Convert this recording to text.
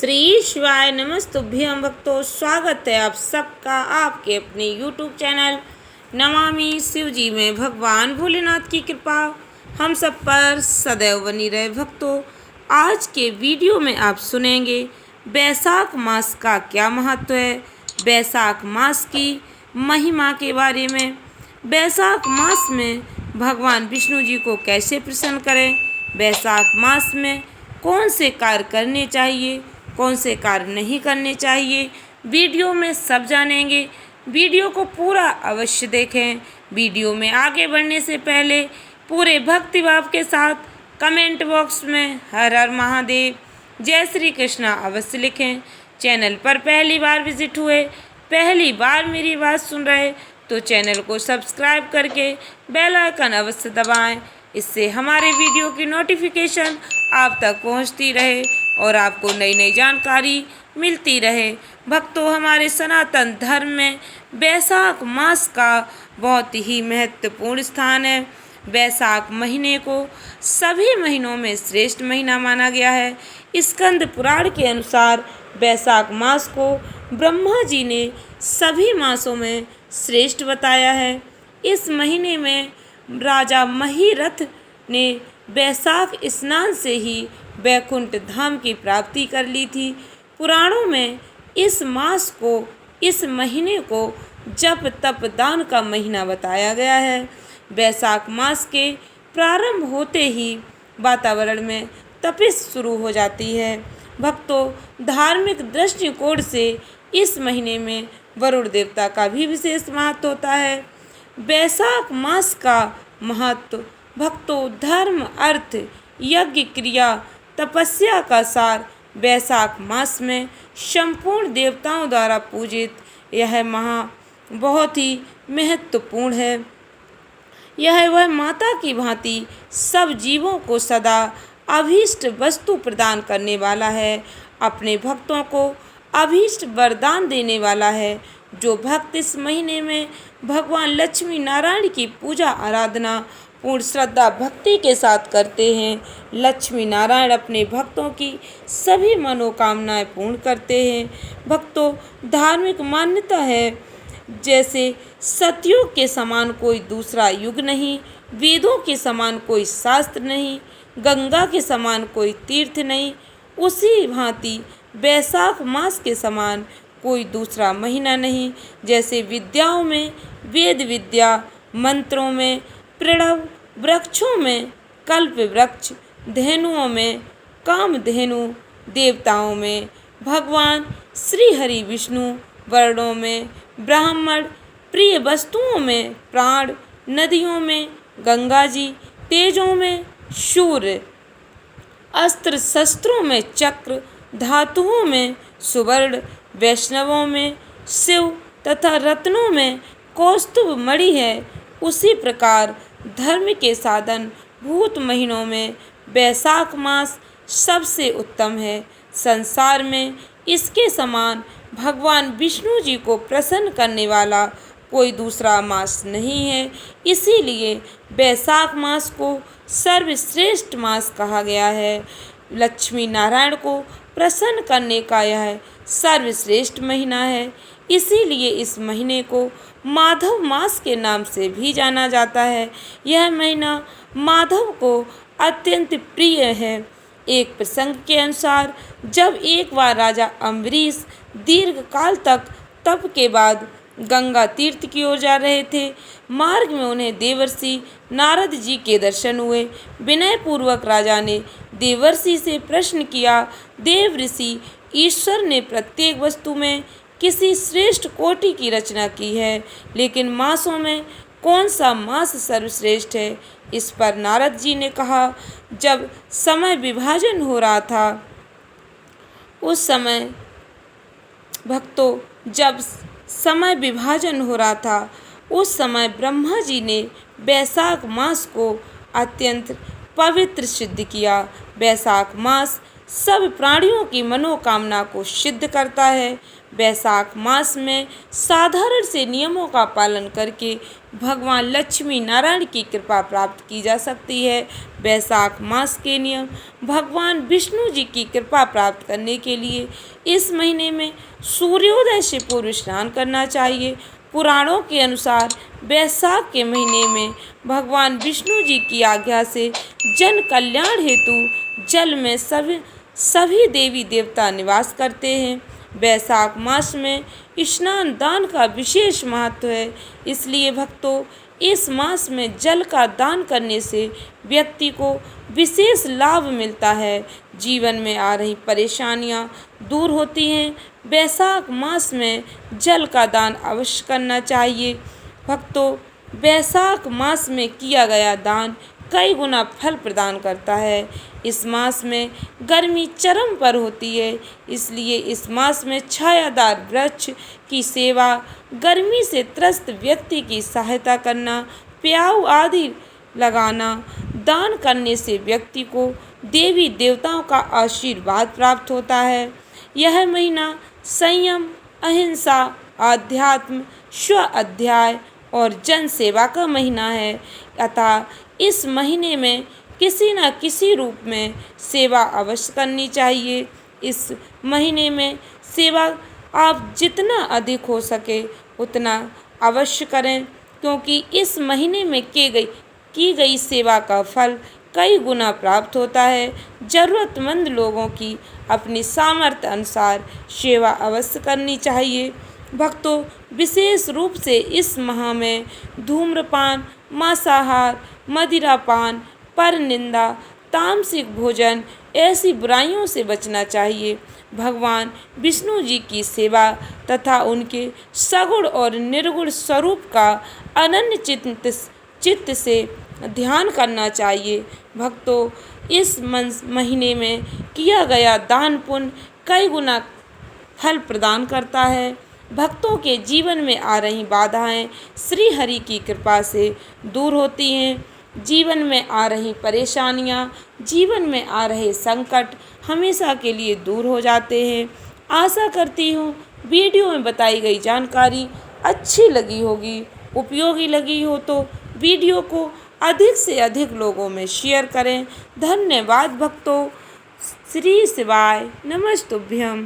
श्री शिवाय नमस्तुभ्यं भक्तों, स्वागत है आप सबका आपके अपने YouTube चैनल नमामि शिवजी में। भगवान भोलेनाथ की कृपा हम सब पर सदैव बनी रहे। भक्तों, आज के वीडियो में आप सुनेंगे बैसाख मास का क्या महत्व है, बैसाख मास की महिमा के बारे में। बैसाख मास में भगवान विष्णु जी को कैसे प्रसन्न करें, बैसाख मास में कौन से कार्य करने चाहिए, कौन से कार्य नहीं करने चाहिए, वीडियो में सब जानेंगे। वीडियो को पूरा अवश्य देखें। वीडियो में आगे बढ़ने से पहले पूरे भक्तिभाव के साथ कमेंट बॉक्स में हर हर महादेव, जय श्री कृष्णा अवश्य लिखें। चैनल पर पहली बार विजिट हुए, पहली बार मेरी बात सुन रहे तो चैनल को सब्सक्राइब करके बेल आइकन अवश्य दबाएं। इससे हमारे वीडियो की नोटिफिकेशन आप तक पहुंचती रहे और आपको नई नई जानकारी मिलती रहे। भक्तों, हमारे सनातन धर्म में बैसाख मास का बहुत ही महत्वपूर्ण स्थान है। बैसाख महीने को सभी महीनों में श्रेष्ठ महीना माना गया है। स्कंद पुराण के अनुसार बैसाख मास को ब्रह्मा जी ने सभी मासों में श्रेष्ठ बताया है। इस महीने में राजा महीरथ ने बैसाख स्नान से ही वैकुंठ धाम की प्राप्ति कर ली थी। पुराणों में इस मास को, इस महीने को जप तप दान का महीना बताया गया है। बैसाख मास के प्रारंभ होते ही वातावरण में तपिश शुरू हो जाती है। भक्तों, धार्मिक दृष्टिकोण से इस महीने में वरुण देवता का भी विशेष महत्व होता है। बैसाख मास का महत्व भक्तों, धर्म अर्थ यज्ञ क्रिया तपस्या का सार बैसाख मास में संपूर्ण देवताओं द्वारा पूजित यह बहुत ही महत्वपूर्ण है। यह वह माता की भांति सब जीवों को सदा अभीष्ट वस्तु प्रदान करने वाला है, अपने भक्तों को अभीष्ट वरदान देने वाला है। जो भक्त इस महीने में भगवान लक्ष्मी नारायण की पूजा आराधना पूर्ण श्रद्धा भक्ति के साथ करते हैं, लक्ष्मी नारायण अपने भक्तों की सभी मनोकामनाएं पूर्ण करते हैं। भक्तों, धार्मिक मान्यता है जैसे सतयुग के समान कोई दूसरा युग नहीं, वेदों के समान कोई शास्त्र नहीं, गंगा के समान कोई तीर्थ नहीं, उसी भांति बैसाख मास के समान कोई दूसरा महीना नहीं। जैसे विद्याओं में वेद विद्या, मंत्रों में प्रणव, वृक्षों में कल्प वृक्ष, धेनुओं में कामधेनु, देवताओं में भगवान श्री हरि विष्णु, वर्णों में ब्राह्मण, प्रिय वस्तुओं में प्राण, नदियों में गंगा जी, तेजों में सूर्य, अस्त्र शस्त्रों में चक्र, धातुओं में सुवर्ण, वैष्णवों में शिव तथा रत्नों में कौस्तुभ मणि है। उसी प्रकार धर्म के साधन भूत महीनों में बैसाख मास सबसे उत्तम है। संसार में इसके समान भगवान विष्णु जी को प्रसन्न करने वाला कोई दूसरा मास नहीं है। इसीलिए बैसाख मास को सर्वश्रेष्ठ मास कहा गया है। लक्ष्मी नारायण को प्रसन्न करने का यह सर्वश्रेष्ठ महीना है। इसीलिए इस महीने को माधव मास के नाम से भी जाना जाता है। यह महीना माधव को अत्यंत प्रिय है। एक प्रसंग के अनुसार जब एक बार राजा अम्बरीश दीर्घ काल तक तप के बाद गंगा तीर्थ की ओर जा रहे थे, मार्ग में उन्हें देवर्षि नारद जी के दर्शन हुए। विनय पूर्वक राजा ने देवर्षि से प्रश्न किया, देव ऋषि, ईश्वर ने प्रत्येक वस्तु में किसी श्रेष्ठ कोटि की रचना की है, लेकिन मासों में कौन सा मास सर्वश्रेष्ठ है? इस पर नारद जी ने कहा, जब समय विभाजन हो रहा था उस समय भक्तों, जब समय विभाजन हो रहा था उस समय ब्रह्मा जी ने बैसाख मास को अत्यंत पवित्र सिद्ध किया। बैसाख मास सब प्राणियों की मनोकामना को सिद्ध करता है। वैशाख मास में साधारण से नियमों का पालन करके भगवान लक्ष्मी नारायण की कृपा प्राप्त की जा सकती है। वैशाख मास के नियम। भगवान विष्णु जी की कृपा प्राप्त करने के लिए इस महीने में सूर्योदय से पूर्व स्नान करना चाहिए। पुराणों के अनुसार वैशाख के महीने में भगवान विष्णु जी की आज्ञा से जन कल्याण हेतु जल में सभी देवी देवता निवास करते हैं। वैशाख मास में स्नान दान का विशेष महत्व है, इसलिए भक्तों इस मास में जल का दान करने से व्यक्ति को विशेष लाभ मिलता है। जीवन में आ रही परेशानियां दूर होती हैं। वैशाख मास में जल का दान अवश्य करना चाहिए। भक्तों वैशाख मास में किया गया दान कई गुना फल प्रदान करता है। इस मास में गर्मी चरम पर होती है, इसलिए इस मास में छायादार वृक्ष की सेवा, गर्मी से त्रस्त व्यक्ति की सहायता करना, प्याऊ आदि लगाना, दान करने से व्यक्ति को देवी देवताओं का आशीर्वाद प्राप्त होता है। यह महीना संयम, अहिंसा, आध्यात्म, स्व अध्याय और जन सेवा का महीना है। अतः इस महीने में किसी न किसी रूप में सेवा अवश्य करनी चाहिए। इस महीने में सेवा आप जितना अधिक हो सके उतना अवश्य करें, क्योंकि इस महीने में की गई सेवा का फल कई गुना प्राप्त होता है। ज़रूरतमंद लोगों की अपनी सामर्थ्य अनुसार सेवा अवश्य करनी चाहिए। भक्तों विशेष रूप से इस माह में धूम्रपान, मांसाहार, मदिरापान, परनिंदा, तामसिक भोजन ऐसी बुराइयों से बचना चाहिए। भगवान विष्णु जी की सेवा तथा उनके सगुण और निर्गुण स्वरूप का अनन्य चित्त से ध्यान करना चाहिए। भक्तों इस महीने में किया गया दान पुण्य कई गुना फल प्रदान करता है। भक्तों के जीवन में आ रही बाधाएं श्री हरि की कृपा से दूर होती हैं। जीवन में आ रही परेशानियां, जीवन में आ रहे संकट हमेशा के लिए दूर हो जाते हैं। आशा करती हूँ वीडियो में बताई गई जानकारी अच्छी लगी होगी, उपयोगी लगी हो तो वीडियो को अधिक से अधिक लोगों में शेयर करें। धन्यवाद भक्तों। श्री शिवाय नमस्तुभ्यम।